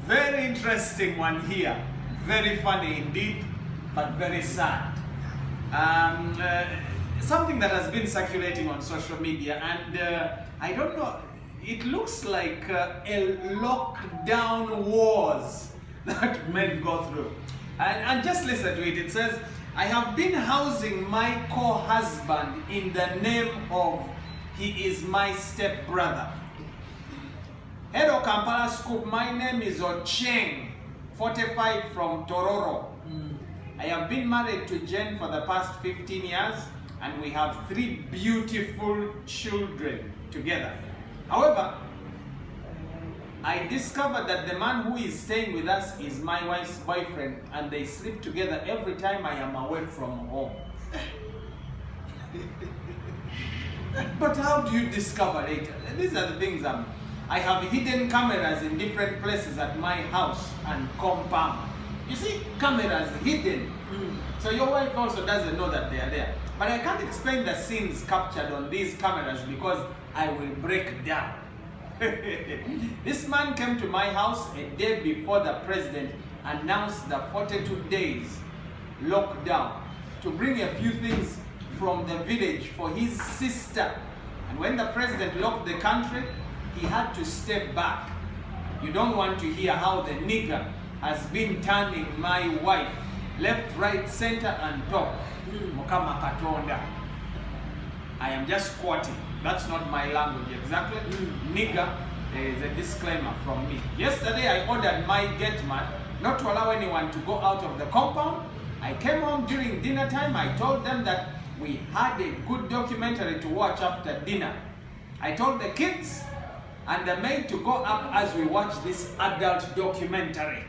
Very interesting one here. Very funny indeed, but very sad. Something that has been circulating on social media, and I don't know, it looks like a lockdown wars that men go through. And just listen to it. It says, I have been housing my co-husband in the name of he is my step-brother. Hello Kampala Scoop, my name is Ocheng, 45 from Tororo. I have been married to Jen for the past 15 years and we have 3 beautiful children together. However, I discovered that the man who is staying with us is my wife's boyfriend and they sleep together every time I am away from home. But how do you discover it? These are the things I have hidden cameras in different places at my house and compound. You see, cameras hidden. So your wife also doesn't know that they are there. But I can't explain the scenes captured on these cameras because I will break down. This man came to my house a day before the president announced the 42 days lockdown to bring a few things from the village for his sister. And when the president locked the country, he had to step back. You don't want to hear how the nigger has been turning my wife left, right, center, and top. Mukama Katonda. I am just quoting. That's not my language exactly. Nigger is a disclaimer from me. Yesterday I ordered my gate man not to allow anyone to go out of the compound. I came home during dinner time. I told them that we had a good documentary to watch after dinner. I told the kids and the maid to go up as we watch this adult documentary.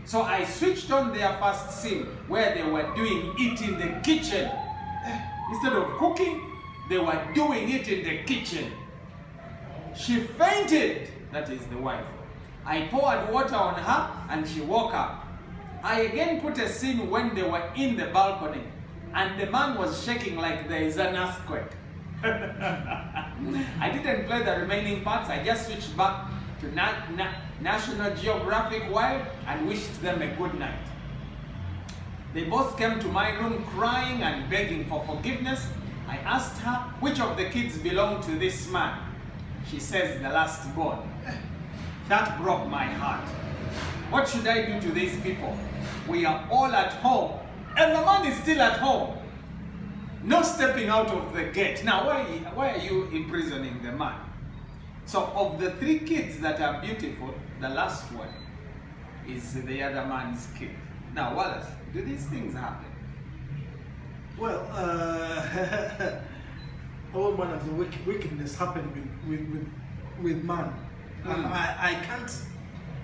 So I switched on their first scene where they were doing it in the kitchen. Instead of cooking, they were doing it in the kitchen. She fainted, that is the wife. I poured water on her and she woke up. I again put a scene when they were in the balcony and the man was shaking like there is an earthquake. I didn't play the remaining parts. I just switched back to National Geographic Wild and wished them a good night. They both came to my room crying and begging for forgiveness. I asked her which of the kids belonged to this man. She says the last born. That broke my heart. What should I do to these people? We are all at home and the man is still at home. No stepping out of the gate. Now, why are you imprisoning the man? So, of the 3 kids that are beautiful, the last one is the other man's kid. Now, Wallace, do these things happen? Well, all manner of wickedness happen with man. I can't.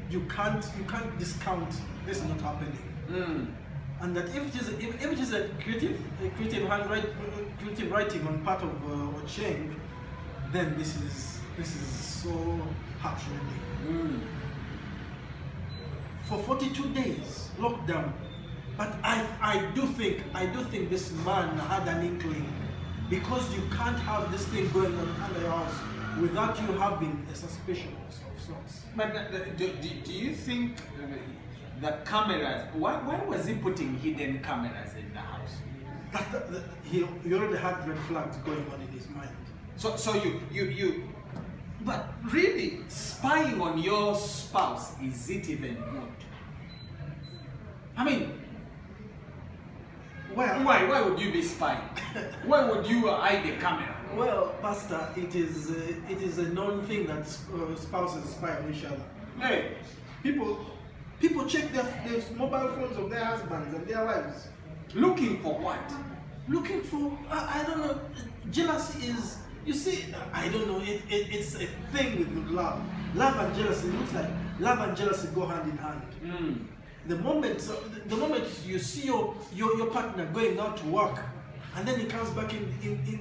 You can't discount this not happening. And that if it is a creative writing on part of Ocheng, then this is so heart-rending. For 42 days lockdown, but I do think this man had an inkling, because you can't have this thing going on under your house without you having a suspicion of sorts. But do you think the cameras? Why was he putting hidden cameras in the house? He already had red flags going on in his mind. So you. But really, spying on your spouse, is it even good? I mean, well, why would you be spying? Why would you hide the camera? Well, Pastor, it is a known thing that spouses spy on each other. Hey, people check their mobile phones of their husbands and their wives. Looking for what? Looking for I don't know. Jealousy is. You see, I don't know, it's a thing with love. Love and jealousy, it looks like love and jealousy go hand in hand. The moment you see your partner going out to work, and then he comes back in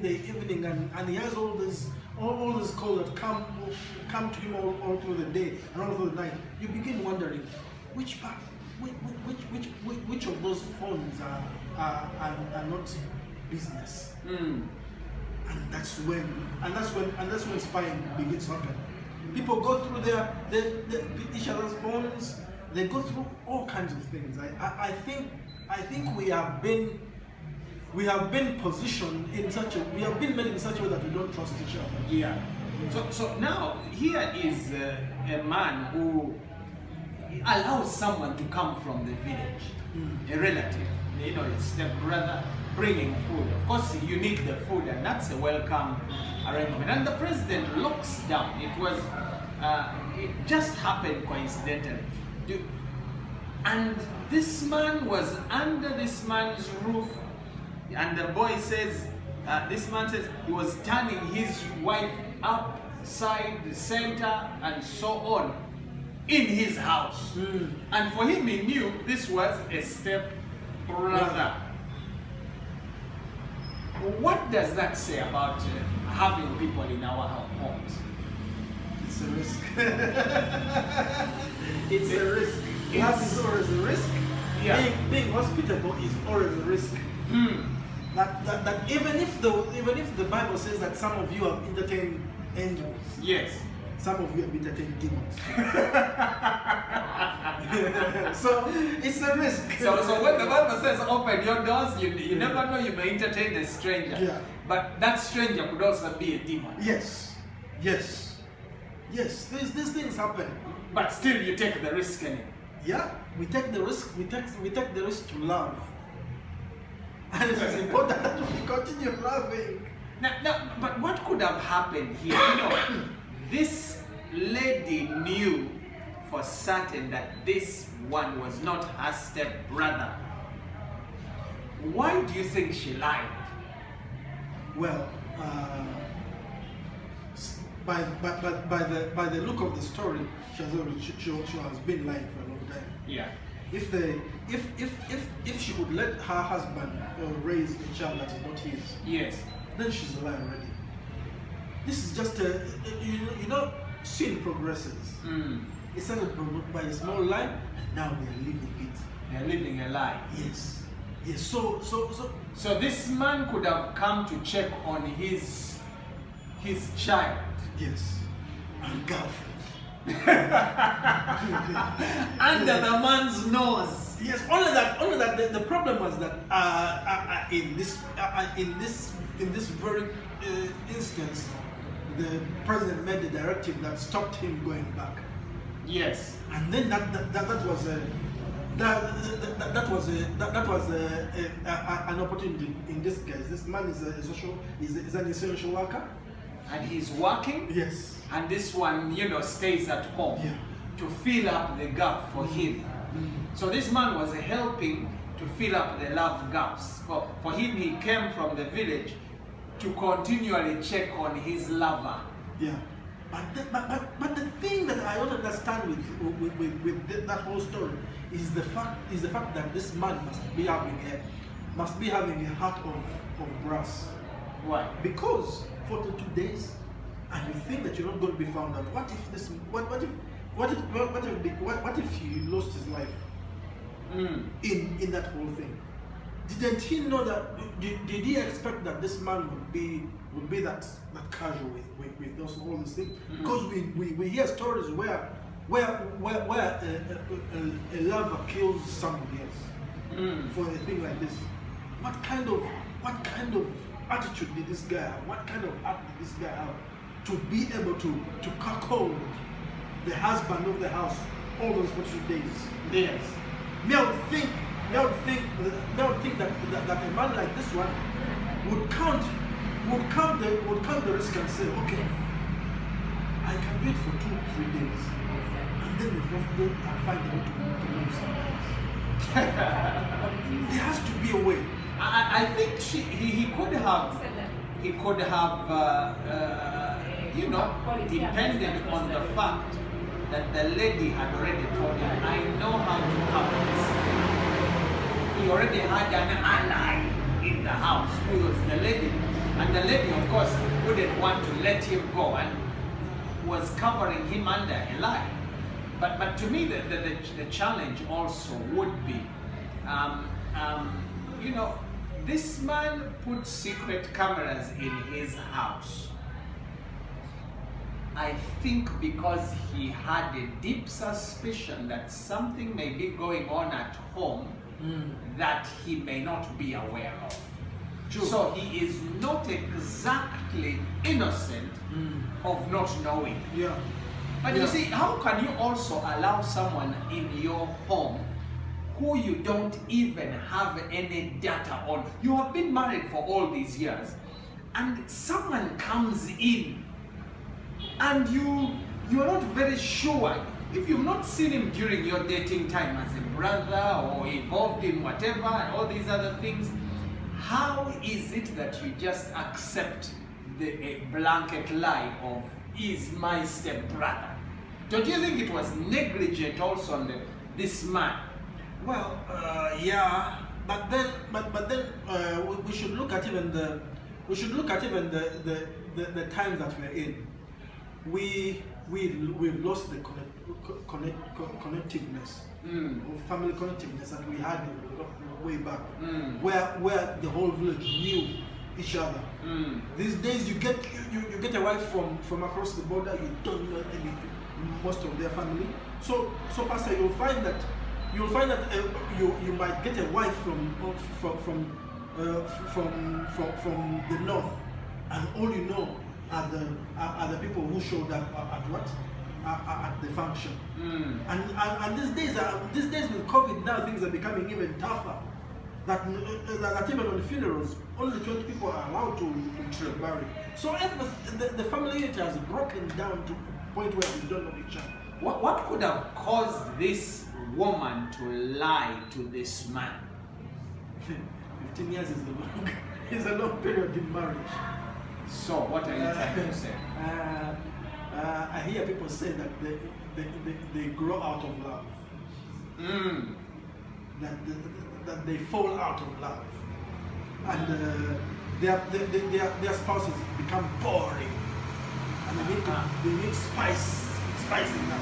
the evening and he has all these calls that come to him all through the day and all through the night, you begin wondering which of those phones are not business. And that's when spying begins to happen. People go through each other's phones. They go through all kinds of things. I think we have been positioned in such a, we have been made in such a way that we don't trust each other. Yeah. So now here is a man who allows someone to come from the village, a relative, his stepbrother, bringing food. Of course, you need the food, and that's a welcome arrangement. And the president locks down. It just happened coincidentally. And this man was under this man's roof, and the boy says, this man says he was turning his wife upside the center and so on in his house. And for him, he knew this was a step brother. What does that say about having people in our homes? It's a risk. It's a risk. Love is always a risk. Yeah. Being hospitable is always a risk. That even if the Bible says that some of you have entertained angels, yes, some of you have entertained demons. So it's a risk. So when the Bible says open your doors, you never know, you may entertain a stranger. Yeah. But that stranger could also be a demon. Yes. These things happen. But still, you take the risk anyway. Yeah, we take the risk. We take the risk to love, and it is important that we continue loving. Now, but what could have happened here? This lady knew for certain that this one was not her step brother. Why do you think she lied? Well, by the look of the story, she has been lying for a long time. Yeah. If she would let her husband raise a child that is not his, yes, then she's a liar already. This is just sin progresses. It started by a small lie, and now they are living it. They are living a lie. Yes. So this man could have come to check on his child. Yes. And girlfriend. Under the man's nose. Yes. Only that. The problem was that in this very instance, the president made a directive that stopped him going back. Yes. And then that was an opportunity in this case. This man is an essential worker, and he's working. Yes. And this one, stays at home to fill up the gap for him. So this man was helping to fill up the love gaps. For him, he came from the village to continually check on his lover. Yeah. But the thing that I don't understand with that whole story is the fact that this man must be having a heart of brass. Why? Because 42 days, and you think that you're not going to be found out. What if he lost his life in that whole thing? Didn't he know that? Did he expect that this man would be that casual with those all these things? Because we hear stories where a lover kills somebody else for a thing like this. What kind of attitude did this guy have? What kind of act did this guy have to be able to cuckold the husband of the house all those 42 days? Yes. I would think that a man like this one would count the risk and say, okay, I can do it for 2-3 days, and then the fourth day I find a way to move somewhere else. There has to be a way. I think he could have depended on the fact that the lady had already told him, I know how to cover this. He already had an ally in the house who was the lady. And the lady, of course, wouldn't want to let him go and was covering him under a lie. But to me, the challenge also would be, this man put secret cameras in his house. I think because he had a deep suspicion that something may be going on at home that he may not be aware of. True. So he is not exactly innocent of not knowing. Yeah. But you see, how can you also allow someone in your home who you don't even have any data on? You have been married for all these years, and someone comes in, and you're not very sure. If you've not seen him during your dating time as a brother or involved in whatever and all these other things, how is it that you just accept a blanket lie of is my stepbrother? Don't you think it was negligent also on this man? Well, yeah, but then we should look at even the times that we're in. We've lost the connectiveness, or family connectiveness that we had way back, where the whole village knew each other. These days, you get a wife from across the border, you don't know most of their family. So Pastor, you'll find that you might get a wife from the north, and all you know are the people who showed up at the function. And these days with COVID now, things are becoming even tougher. That even on funerals, only 20 people are allowed to marry. So the family unit has broken down to a point where we don't know each other. What could have caused this woman to lie to this man? 15 years is a long period in marriage. So what are you trying to say? I hear people say that they grow out of love. That they fall out of love, and their spouses become boring, and they need spicing up.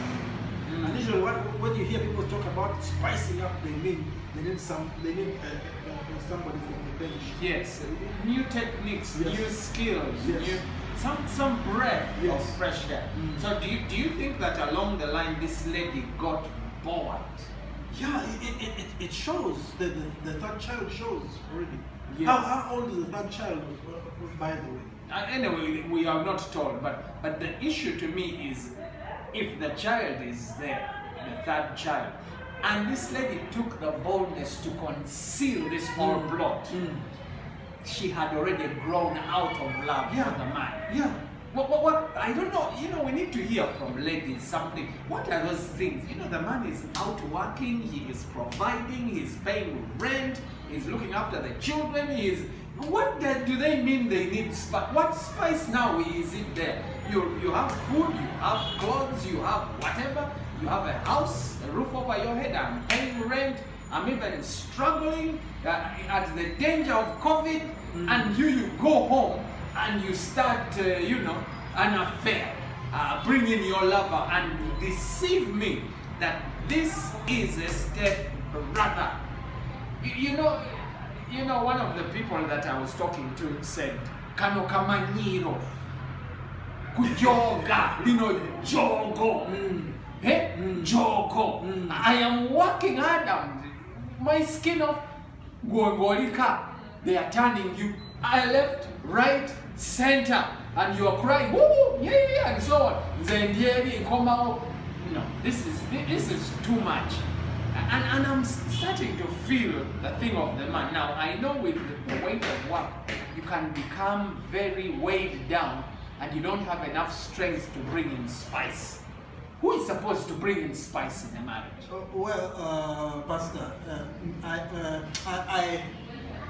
And usually, when you hear people talk about spicing up, they need somebody from the bench. Yes, new techniques, Yes. new skills, Yes. some breath Yes. of fresh air. So do you think that along the line this lady got bored? Yeah, it shows. The third child shows already. Yes. How old is the third child, by the way? Anyway, we are not told, but the issue to me is if the child is there, the third child, and this lady took the boldness to conceal this whole plot, she had already grown out of love for the man. Yeah. What? I don't know. We need to hear from ladies something. What are those things? The man is out working, he is providing, he's paying rent, he's looking after the children, what do they mean they need spice? What spice now is it there? You have food, you have clothes, you have whatever, you have a house, a roof over your head, I'm paying rent, I'm even struggling at the danger of COVID, and you go home and you start, an affair, bring in your lover and deceive me that this is a step brother. One of the people that I was talking to said, "Kano kamanyiro, kujoga, jogo, jogo. I am working hard, my skin off, guangolika. They are turning you. I left, right, center, and you are crying, woo, yeah, and so on. Zendieri, komao. No, this is too much. And I'm starting to feel the thing of the man. Now, I know with the weight of work, you can become very weighed down and you don't have enough strength to bring in spice. Who is supposed to bring in spice in a marriage? Pastor,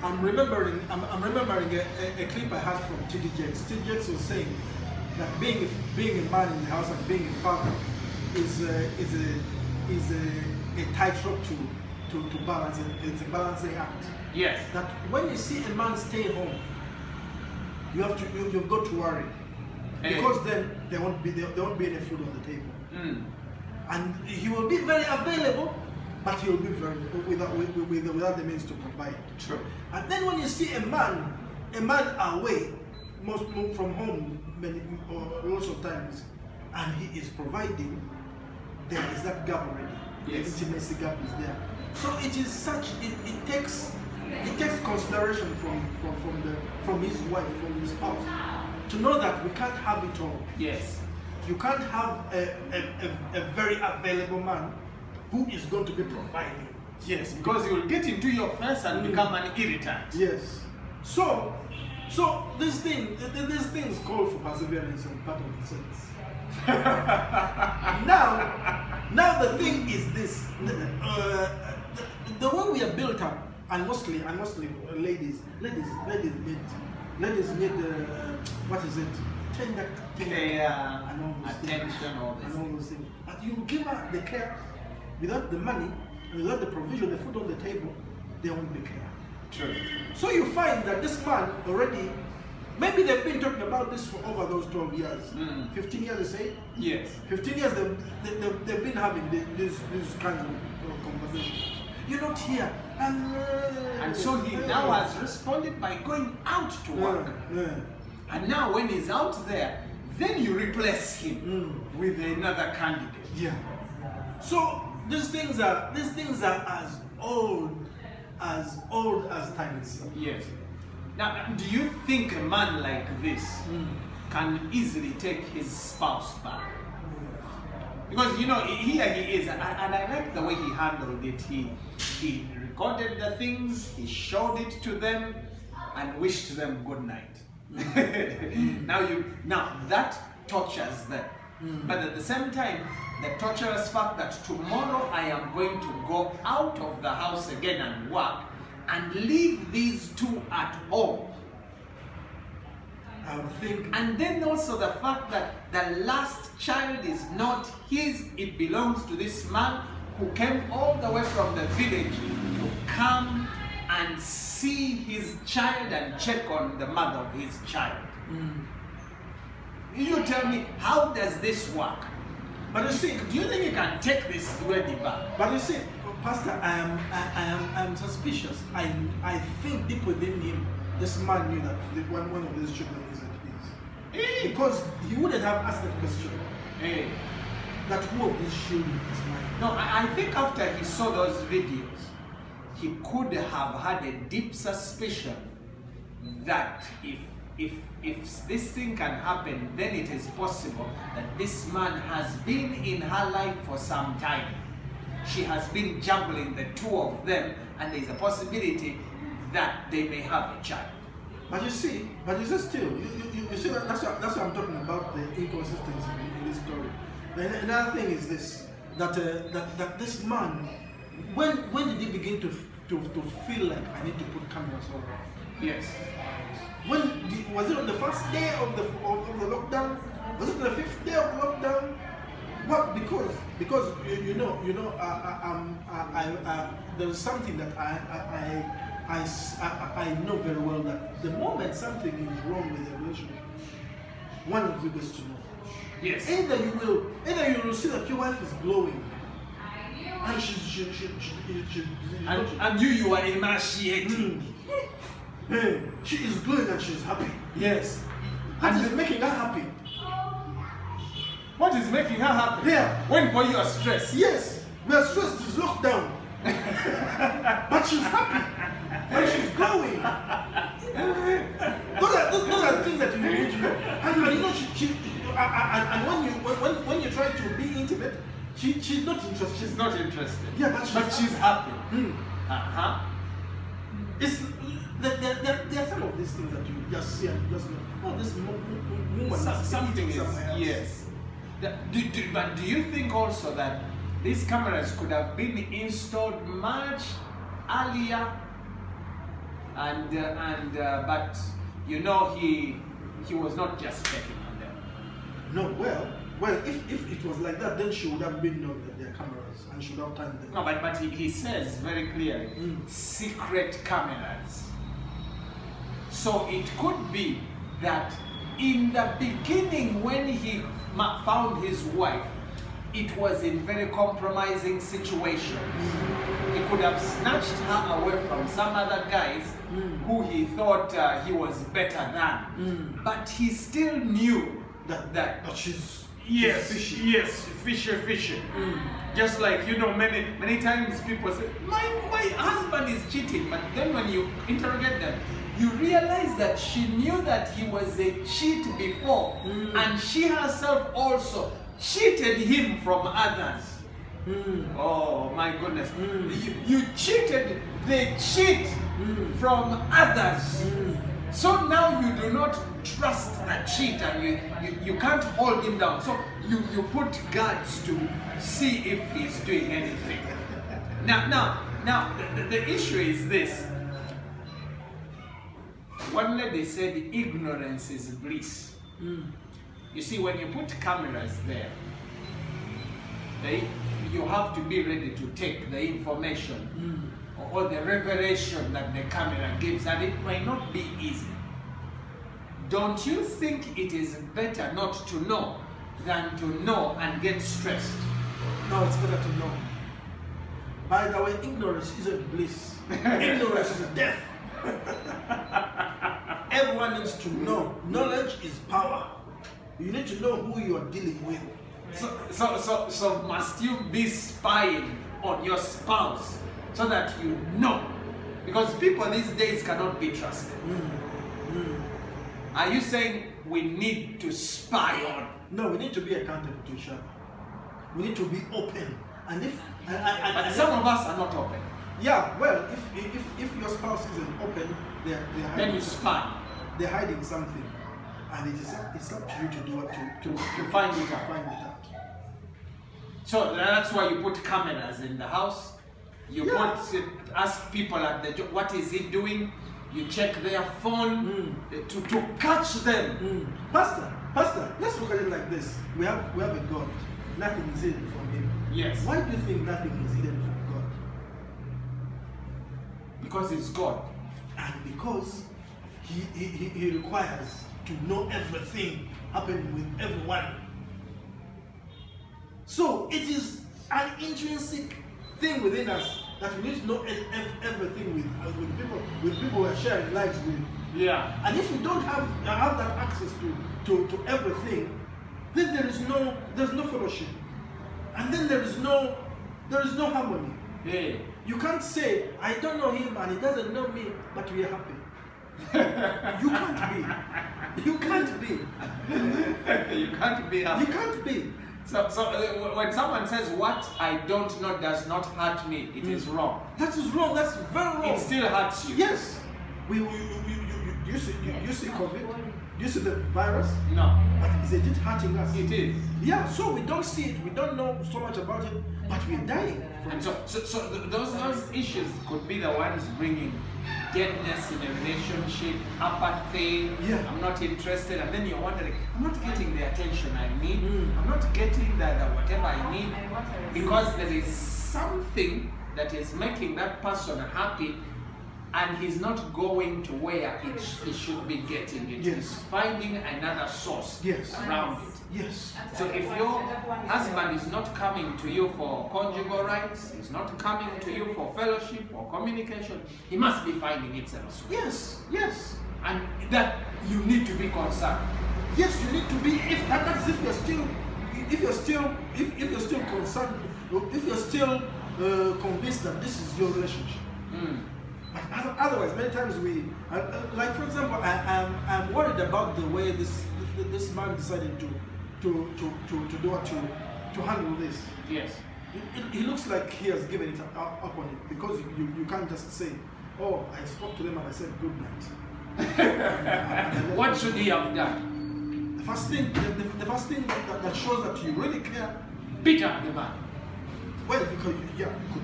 I'm remembering a clip I had from T.D. Jakes. T.D. Jakes was saying that being a man in the house and being a father is a tightrope to balance. It's a balancing act. Yes. That when you see a man stay home, you've got to worry, because then there won't be any food on the table, and he will be very available, but he will be very without the means to provide. True. And then when you see a man away, most from home, lots of times, and he is providing, there is that gap already. Yes. The intimacy gap is there. So it is such, it takes consideration from his wife, from his spouse, to know that we can't have it all. Yes. You can't have a very available man who is going to be providing. Yes, because he will get into your face and become an irritant. Yes. So these things call for perseverance on part of the sense. now the thing is this: the way we are built up, and mostly ladies need what is it? Tender Care, and all those attention, things, all these and all those things. But you give her the care without the money, without the provision, the food on the table, there won't be care. True. So you find that this man already, maybe they've been talking about this for over those 12 years, 15 years, they say? Yes. 15 years they've been having these kinds of conversations. You're not here. And so he now has responded by going out to work. And now when he's out there, then you replace him with another candidate. Yeah. So these things are as old as time itself. Yes. Now, do you think a man like this can easily take his spouse back? Because here he is, and I like the way he handled it. He recorded the things, he showed it to them, and wished them good night. Now that tortures them, but at the same time, the torturous fact that tomorrow I am going to go out of the house again and work and leave these two at home. I would think. And then also the fact that the last child is not his, it belongs to this man who came all the way from the village to come and see his child and check on the mother of his child. You tell me, how does this work? But you see, do you think you can take this lady back? But you see, Pastor, I am suspicious. I think deep within him, this man knew that one of these children is his. Because he wouldn't have asked that question. That who of these children is mine? No, I think after he saw those videos, he could have had a deep suspicion that if this thing can happen, then it is possible that this man has been in her life for some time. She has been juggling the two of them, and there is a possibility that they may have a child. But you see still, you see that's what I'm talking about, the inconsistency in this story. Another thing is this, that this man, when did he begin to feel like I need to put cameras on? Yes. Was it on the first day of the lockdown? Was it on the 5th day of lockdown? What? Because there's something that I know very well, that the moment something is wrong with the relationship, one of you gets to know. Yes. Either you will see that your wife is glowing, and and you are emaciating. She is glowing and she's happy. Yes. And is making her happy. What is making her happy? Yeah. When for you are stressed. Yes. We are stressed, it's lockdown. But she's happy. And she's glowing. Those are the things that you need to know. And you know, and when you try to be intimate, she's not interested. She's not interested. Yeah, but she's happy. There are some of these things that you just see and you just know, oh, this woman something is, yes. But do you think also that these cameras could have been installed much earlier, but he was not just checking on them? No, well, if it was like that, then she would have been known that there are cameras and should have timed them. No, but he says very clearly, secret cameras. So it could be that in the beginning, when he found his wife, it was in very compromising situations. He could have snatched her away from some other guys who he thought he was better than. But he still knew that Yes, fishy. yes, fishy. Just like, many times people say, my husband is cheating, but then when you interrogate them, you realize that she knew that he was a cheat before, and she herself also cheated him from others. Oh my goodness. You cheated the cheat from others. So now you do not trust the cheat, and you can't hold him down. So you put guards to see if he's doing anything. Now the issue is this. One lady said ignorance is bliss. You see, when you put cameras there, you have to be ready to take the information or the revelation that the camera gives, and it might not be easy. Don't you think it is better not to know than to know and get stressed? No, it's better to know. By the way, ignorance isn't bliss. Ignorance is death. Everyone needs to know. Knowledge is power. You need to know who you are dealing with. So must you be spying on your spouse so that you know? Because people these days cannot be trusted. Are you saying we need to spy on? No, we need to be accountable to each other. We need to be open. And but some of us are not open. Yeah, well, if your spouse isn't open, they're hiding. Then you spy. They're hiding something, and it's up to you to do what to find it out. So that's why you put cameras in the house. You ask people at the job, what is he doing? You check their phone to catch them. Pastor, let's look at it like this. We have a God. Nothing is hidden from him. Yes. Why do you think nothing is hidden from God? Because it's God. And because he requires to know everything happening with everyone. So it is an intrinsic thing within us that we need to know everything with people we are sharing lives with. Yeah. And if we don't have that access to everything, then there's no fellowship, and then there is no harmony. Yeah. You can't say I don't know him and he doesn't know me, but we are happy. You can't be. You can't be. You can't be happy. You can't be. So when someone says what I don't know does not hurt me, it is wrong. That is wrong. That's very wrong. It still hurts you. Yes. You see COVID? Do you see the virus? No. But is it hurting us? It is. Yeah, so we don't see it, we don't know so much about it, but we're dying. And so those issues could be the ones bringing deadness in a relationship, apathy, I'm not interested, and then you're wondering, I'm not getting the attention I need, I'm not getting the whatever I need, because there is something that is making that person happy, and he's not going to where he should be getting it. Yes. He's finding another source around it. Yes. So if your husband is not coming to you for conjugal rights, he's not coming to you for fellowship or communication, he must be finding it elsewhere. Yes. And that you need to be concerned. Yes, you need to be. If you're still concerned, if you're still convinced that this is your relationship. But otherwise, many times like for example, I'm worried about the way this man decided to do what to handle this. Yes. It looks like he has given it up on it, because you can't just say, oh, I spoke to them and I said good night. What should he have done? The first thing that shows that you really care. Beat up the man. Well, you could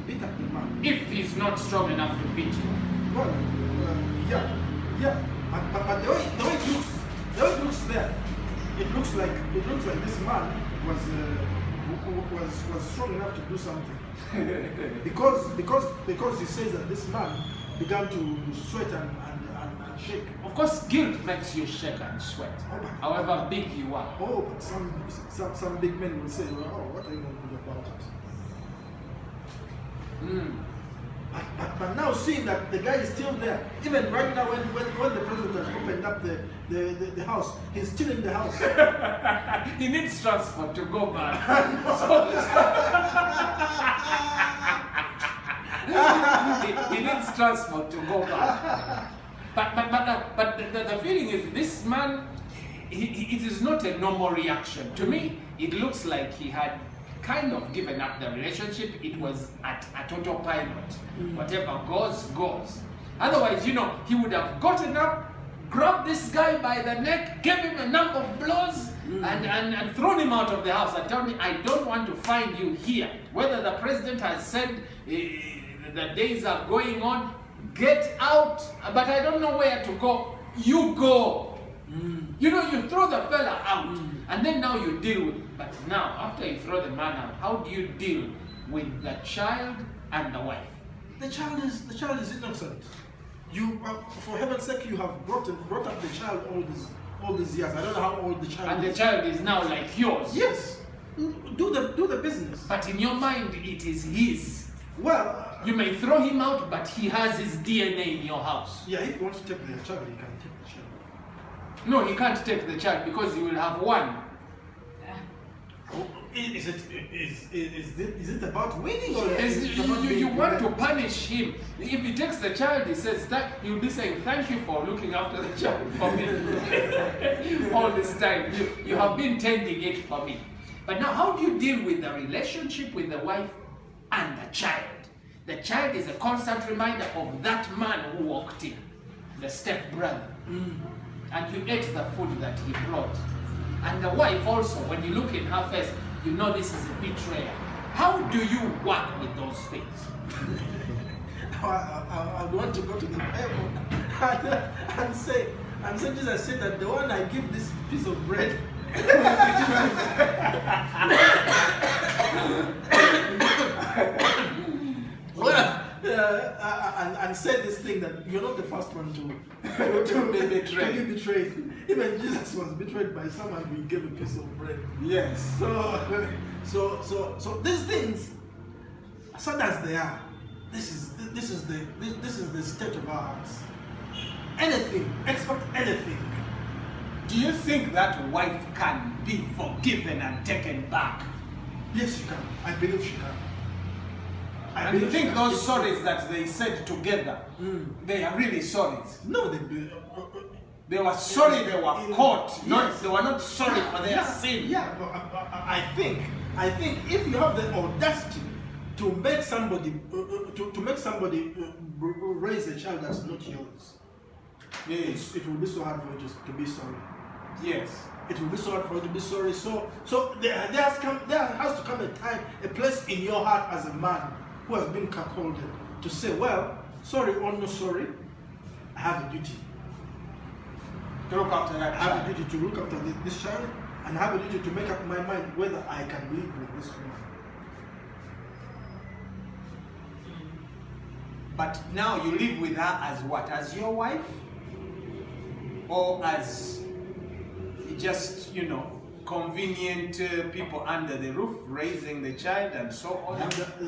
beat up the man. If he's not strong enough to beat you. Well, but the way it looks there, it looks like this man was strong enough to do something. because he says that this man began to sweat and shake. Of course, guilt makes you shake and sweat, however big you are. Oh, but some big men will say, well, what are you going to do about it? But now seeing that the guy is still there, even right now when the president has opened up the house, he's still in the house. He needs transport to go back. He needs transport to go back. But the feeling is this man, it is not a normal reaction. To me, it looks like he had kind of given up the relationship. It was at autopilot. Whatever goes, goes. Otherwise, he would have gotten up, grabbed this guy by the neck, gave him a number of blows, and thrown him out of the house and told me, I don't want to find you here. Whether the president has said the days are going on, get out, but I don't know where to go. You go. You throw the fella out, and then now you deal with. But now, after you throw the man out, how do you deal with the child and the wife? The child is innocent. You, for heaven's sake, you have brought up the child all these years. I don't know how old the child is. And the child is now like yours. Yes. Do the business. But in your mind, it is his. Well, you may throw him out, but he has his DNA in your house. Yeah, if you want to take the child, you can take the child. No, he can't take the child because you will have one. Is it about winning or you want to punish him? If he takes the child, he says that he'll be saying, "Thank you for looking after the child for me all this time. You have been tending it for me." But now, how do you deal with the relationship with the wife and the child? The child is a constant reminder of that man who walked in, the stepbrother. And you ate the food that he brought. And the wife also, when you look in her face, you know this is a betrayal. How do you work with those things? I want to go to the Bible and say Jesus said that the one I give this piece of bread and say this thing that you're not the first one to be betrayed. Even Jesus was betrayed by someone who gave a piece of bread. Yes. So these things, sad as they are, this is the state of our hearts. Anything, expect anything. Do you think that wife can be forgiven and taken back? Yes, she can. I believe she can. And you think those sorries that they said together, they are really sorries? No, they were sorry they were caught. They were not sorry for their sin. Yeah, but I think if you have the audacity to make somebody raise a child that's not yours, yes, it will be so hard for you to be sorry. Yes. It will be so hard for you to be sorry. So there has to come a place in your heart as a man who has been cuckolded to say, well, sorry or no sorry, I have a duty to look after that child. I have a duty to look after this child, and I have a duty to make up my mind whether I can live with this woman. But now you live with her as what? As your wife? Or as just, convenient people under the roof raising the child and so on?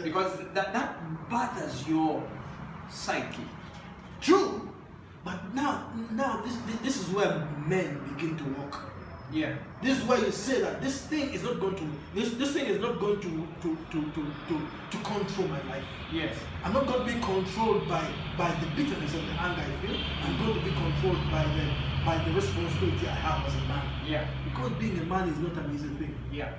Because that bothers your psyche. True. But now this is where men begin to walk. Yeah. This is why you say that this thing is not going to control my life. Yes. I'm not going to be controlled by the bitterness and the anger I feel. I'm going to be controlled by the responsibility I have as a man. Yeah. Because being a man is not an easy thing. Yeah.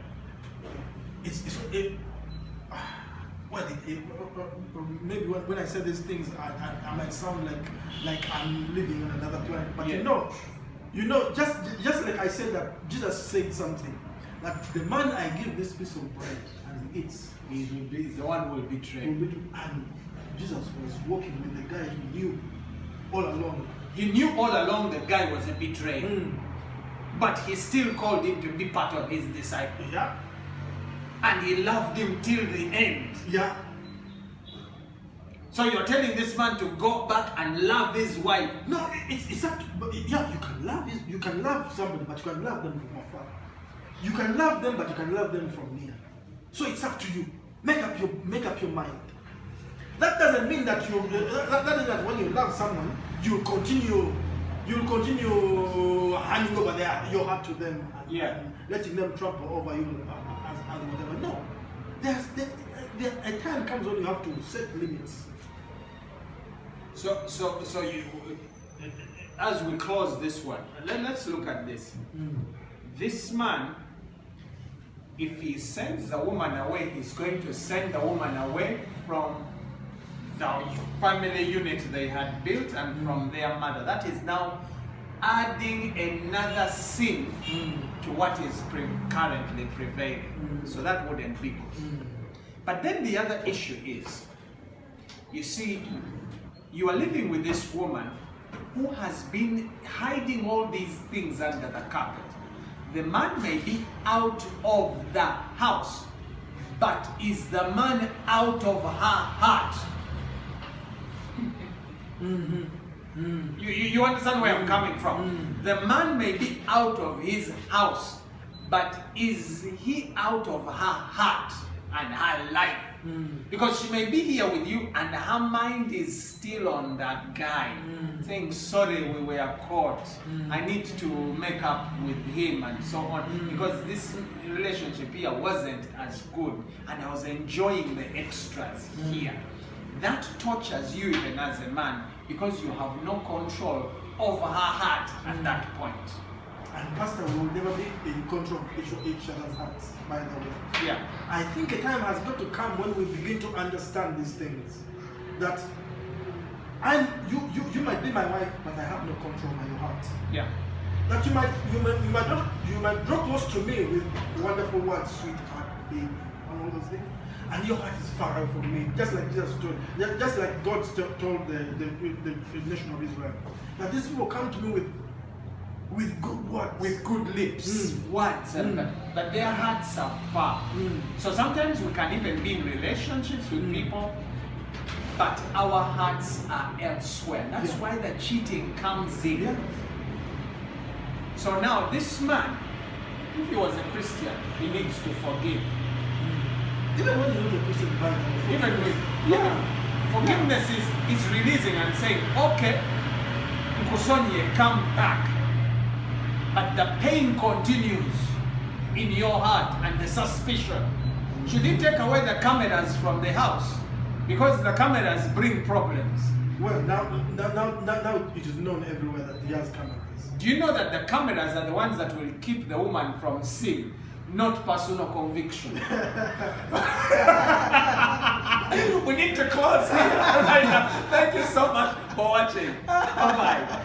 Maybe when I say these things, I might sound like I'm living on another planet. But just like I said that Jesus said something, that the man I give this piece of bread and he eats, is the one who will betray. And Jesus was walking with the guy he knew all along. He knew all along the guy was a betrayer. But he still called him to be part of his disciple. Yeah. And he loved him till the end. Yeah. So you're telling this man to go back and love his wife? No, it's not. Yeah, you can love somebody, but you can love them from afar. You can love them, but you can love them from near. So it's up to you. Make up your mind. That doesn't mean that that is that when you love someone, you'll continue handing over your heart to them, and letting them trample over you as whatever. No, there a time comes when you have to set limits. So you, as we close this one, let's look at this. This man, if he sends the woman away, he's going to send the woman away from the family unit they had built and from their mother. That is now adding another sin to what is currently prevailing. So that wouldn't be good. But then the other issue is, you see, you are living with this woman who has been hiding all these things under the carpet. The man may be out of the house, but is the man out of her heart? You understand where I'm coming from? The man may be out of his house, but is he out of her heart and her life? Because she may be here with you and her mind is still on that guy, saying, sorry, we were caught. I need to make up with him and so on, because this relationship here wasn't as good and I was enjoying the extras here. That tortures you even as a man, because you have no control over her heart at that point. And Pastor, we will never be in control of each other's hearts, by the way. Yeah. I think a time has got to come when we begin to understand these things. That you might be my wife, but I have no control over your heart. Yeah. That you might draw close to me with wonderful words, sweetheart, babe, and all those things. And your heart is far away from me, just like Jesus told, just like God told the nation of Israel. That these people come to me with good words, with good lips, words, but their hearts are far. So sometimes we can even be in relationships with people, but our hearts are elsewhere. That's why the cheating comes in. Yeah. So now this man, if he was a Christian, he needs to forgive. Even when you're not a Christian, Even with forgiveness is releasing and saying, okay, Nkusonye, come back. But the pain continues in your heart and the suspicion. Should he take away the cameras from the house? Because the cameras bring problems. Well, now it is known everywhere that he has cameras. Do you know that the cameras are the ones that will keep the woman from sin, not personal conviction? We need to close here right now. Thank you so much for watching. Bye-bye.